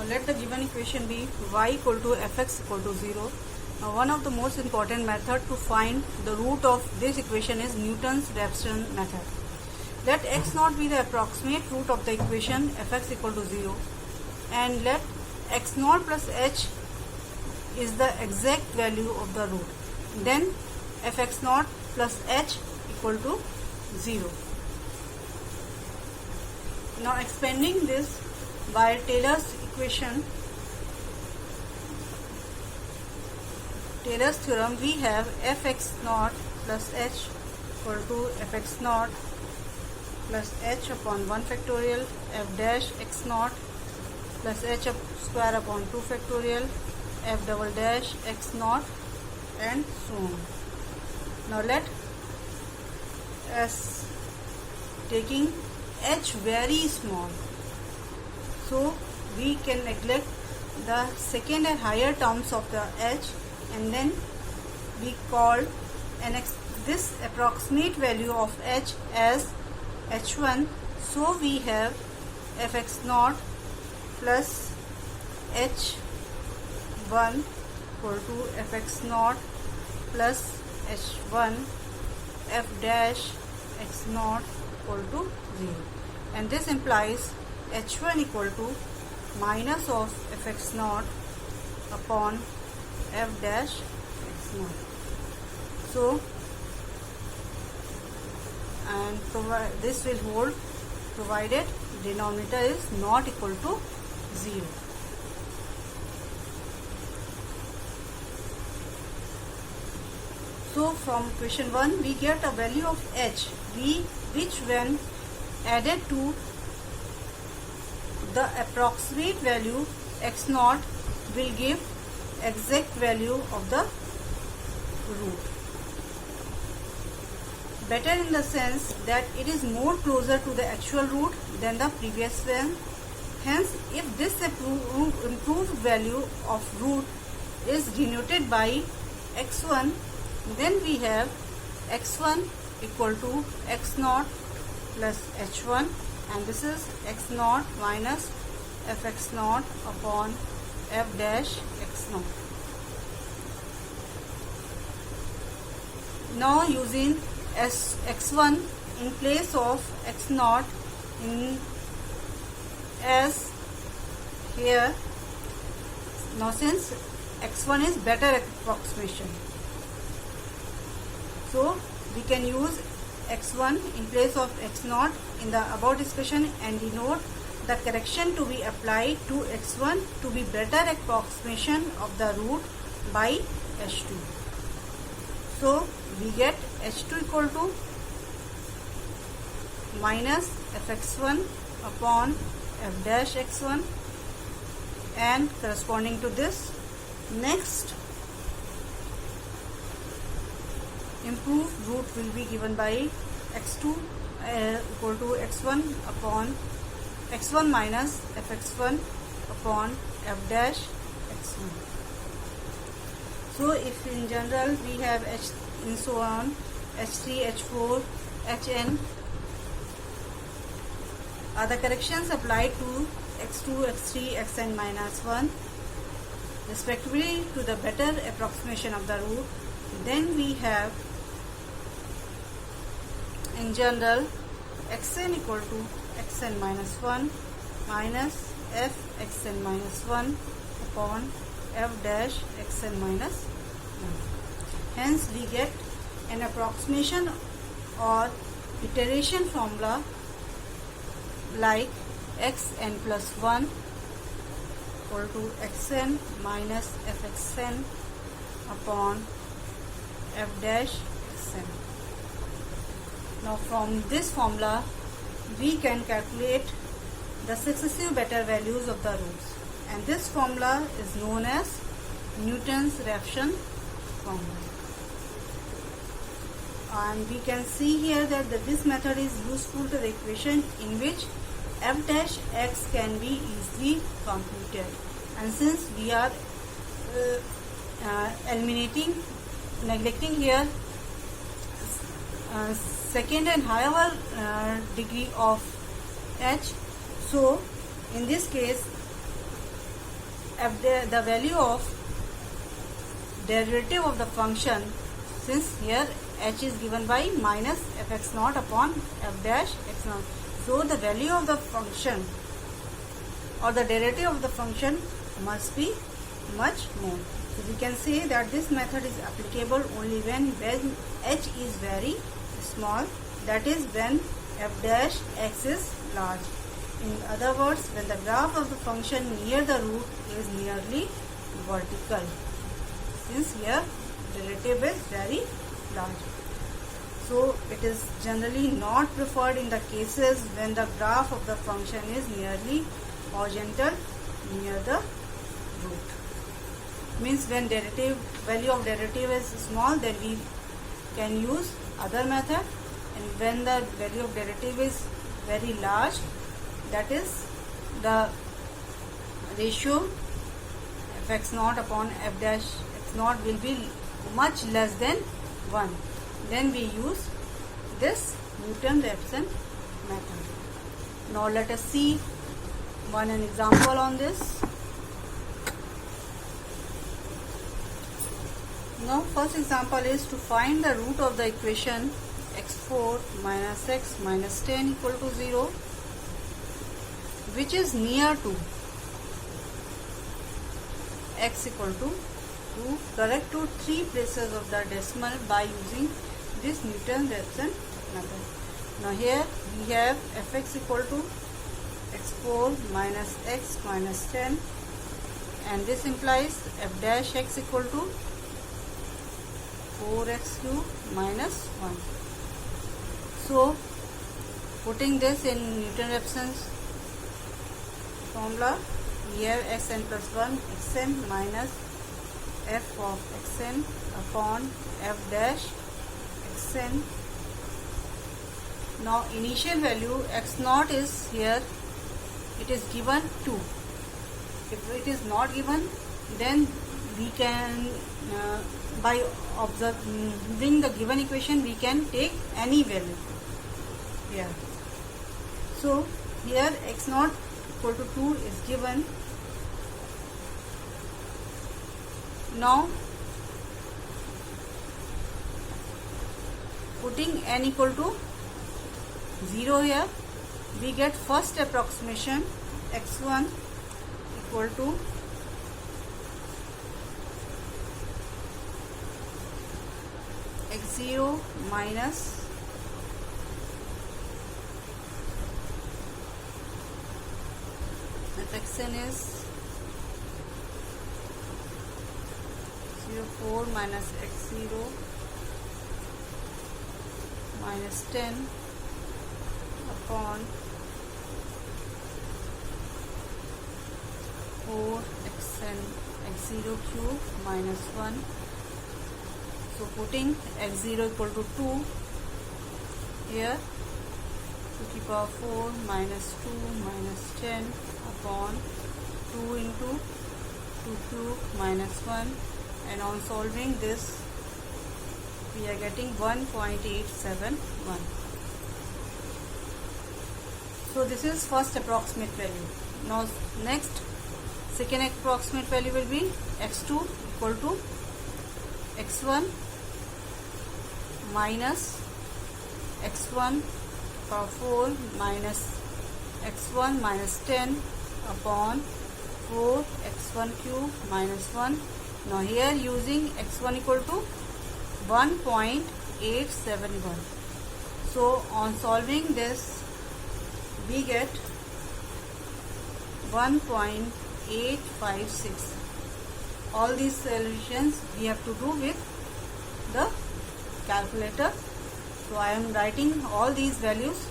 let the given equation be y equal to fx equal to 0. Now one of the most important method to find the root of this equation is Newton's Raphson method. Let x naught be the approximate root of the equation fx equal to 0, and let x naught plus h is the exact value of the root. Then fx naught plus h equal to 0. Now expanding this by Taylor's equation, Taylor's theorem, we have fx naught plus h equal to fx naught plus h upon 1 factorial f dash x naught plus h square upon 2 factorial f double dash x naught, and so on. Now let us taking h very small, so we can neglect the second and higher terms of the h, and then we call this approximate value of h as h1. So we have fx naught plus h1 equal to fx naught plus h1 f dash x naught equal to 0, and this implies h1 equal to minus of fx naught upon f dash x naught. So, and this will hold provided denominator is not equal to 0. So from equation 1 we get a value of h, which when added to the approximate value x naught will give exact value of the root. Better in the sense that it is more closer to the actual root than the previous one. Hence, if this improved value of root is denoted by x1, then we have x1 equal to x naught plus h1, and this is x naught minus fx naught upon f dash x naught. Now using x1 in place of x naught as here. Now since x1 is better approximation, so we can use x1 in place of x naught in the above discussion and denote the correction to be applied to x1 to be better approximation of the root by h2. So we get h2 equal to minus fx1 upon f dash x1, and corresponding to this, next improved root will be given by x2 equal to x1 upon x1 minus fx1 upon f dash x1. So if in general we have h and so on, h3, h4, hn are the corrections applied to x2, x3, xn minus 1 respectively to the better approximation of the root, then we have in general xn equal to xn minus 1 minus f xn minus 1 upon f dash xn minus 1. Hence we get an approximation or iteration formula like xn plus 1 equal to xn minus fxn upon f dash xn. Now from this formula we can calculate the successive better values of the roots, and this formula is known as Newton's Raphson formula. And we can see here that this method is useful to the equation in which f dash x can be easily computed, and since we are neglecting here second and higher degree of h, so in this case the value of derivative of the function, since here h is given by minus fx naught upon f dash x naught. So the value of the function or the derivative of the function must be much more. So we can say that this method is applicable only when h is very small, that is when f dash x is large. In other words, when the graph of the function near the root is nearly vertical, since here derivative is very large. So it is generally not preferred in the cases when the graph of the function is nearly horizontal near the root. Means when value of derivative is small, then we can use other method, and when the value of derivative is very large, that is the ratio fx naught upon f dash x naught will be much less than 1. Then we use this Newton-Raphson method. Now let us see an example on this. Now first example is to find the root of the equation x4 minus x minus 10 equal to 0, which is near to x equal to 2. Correct to 3 places of the decimal by using this Newton-Raphson method. Now here we have fx equal to x4 minus x minus 10, and this implies f dash x equal to 4x cube minus 1. So putting this in Newton-Raphson's formula, we have xn plus 1 xn minus f of xn upon f dash xn. Now initial value x naught is here, it is given 2. If it is not given, then we can by observing the given equation we can take any value here. So here x naught equal to 2 is given. Now putting n equal to 0 here, we get first approximation x1 equal to x0 minus xn is 0.4 minus x0 minus 10 upon 4 xn x0 cube minus 1. So putting x0 equal to 2 here, 2 to the power 4 minus 2 minus 10 upon 2 into 2 cube minus 1, and on solving this we are getting 1.871. So this is first approximate value. Now next second approximate value will be x2 equal to x1 minus x1 power 4 minus x1 minus 10 upon 4 x1 cube minus 1. Now here using x1 equal to 1.871. So on solving this we get 1.856. All these solutions we have to do with the calculator. So I am writing all these values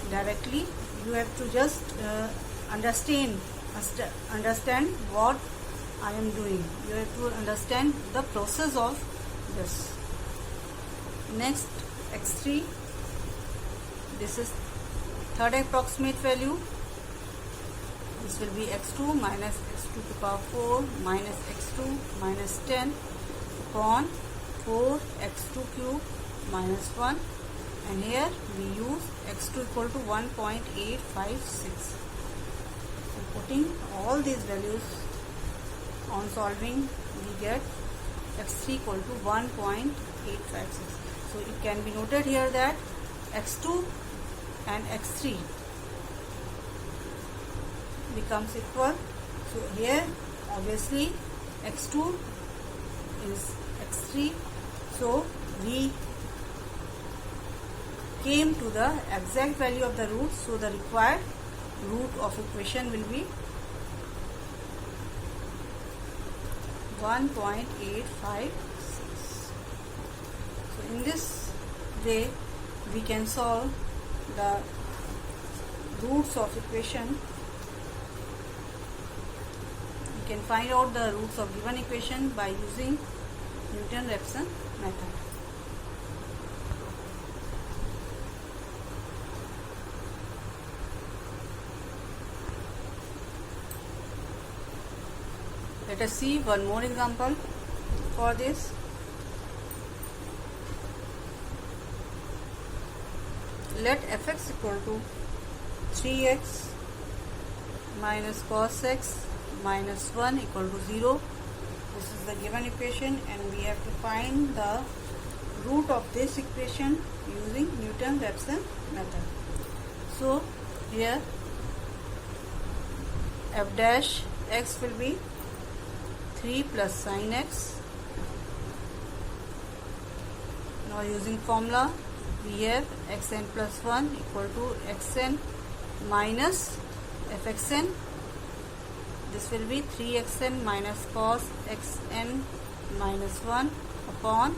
directly. You have to just understand what I am doing. You have to understand the process of this. Next x3, this is third approximate value. This will be x2 minus x2 to the power 4 minus x2 minus 10 upon 4 x2 cube minus 1, and here we use x2 equal to 1.856. So putting all these values On solving, we get x3 equal to 1.856. So it can be noted here that x2 and x3 becomes equal. So here obviously x2 is x3. So we came to the exact value of the root. So the required root of equation will be 1.856. So in this way we can solve the roots of equation. We can find out the roots of given equation by using Newton-Raphson method. Let us see one more example for this. Let fx equal to 3x minus cos x minus 1 equal to 0. This is the given equation, and we have to find the root of this equation using Newton-Raphson method. So here f dash x will be 3 plus sin x. Now using formula, we have xn plus 1 equal to xn minus fxn. This will be 3xn minus cos xn minus 1 upon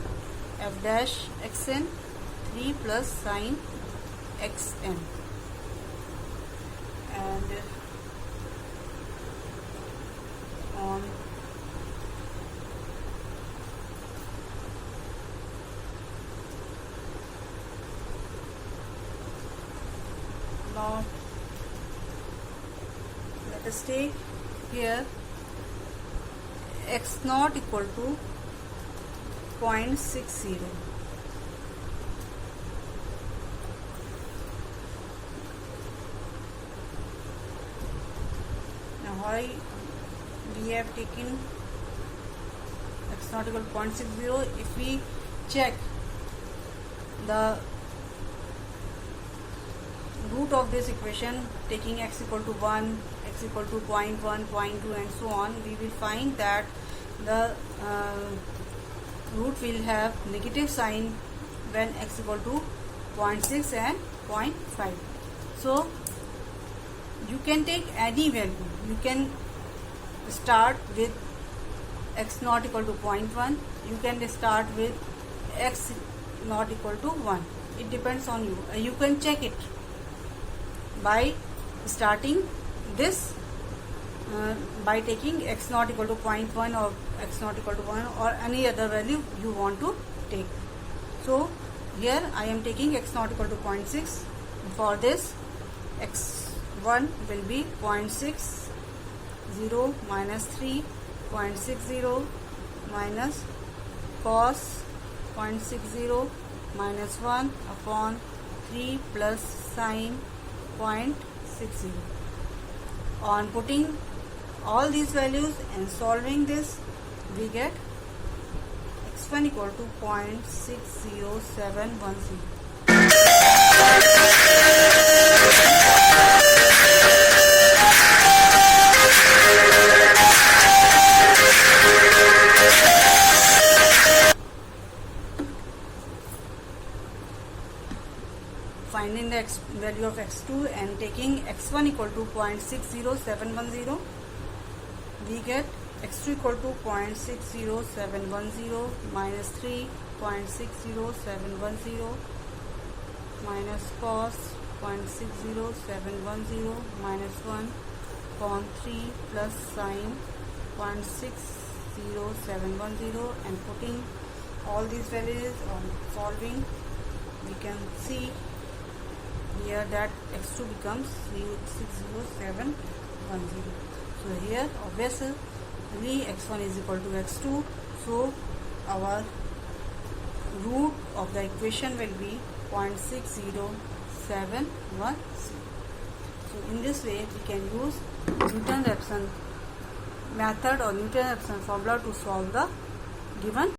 f dash xn 3 plus sin xn. And on now let us take here x naught equal to 0.60. Now why we have taken x naught equal to 0.60? If we check the root of this equation, taking x equal to 1, x equal to 0.1, 0.2 and so on, we will find that the root will have negative sign when x equal to 0.6 and 0.5. So you can take any value. You can start with x naught equal to 0.1. You can start with x not equal to 1. It depends on you. You can check it by starting this by taking x naught equal to 0.1 or x naught equal to 1 or any other value you want to take. So here I am taking x naught equal to 0.6. For this, x1 will be 0.60 minus 3, 0.60 minus cos 0.60 minus 1 upon 3 plus sin 0.60. On putting all these values and solving this, we get x1 equal to 0.60710. Finding the value of x2 and taking x1 equal to 0.60710, we get x2 equal to 0.60710 minus 3, 0.60710 minus cos 0.60710 minus 1 upon 3 plus sin 0.60710, and putting all these values on solving, we can see here that x2 becomes 0.60710. So here obviously x1 is equal to x2. So our root of the equation will be 0.60710. So in this way we can use Newton-Raphson method or Newton-Raphson formula to solve the given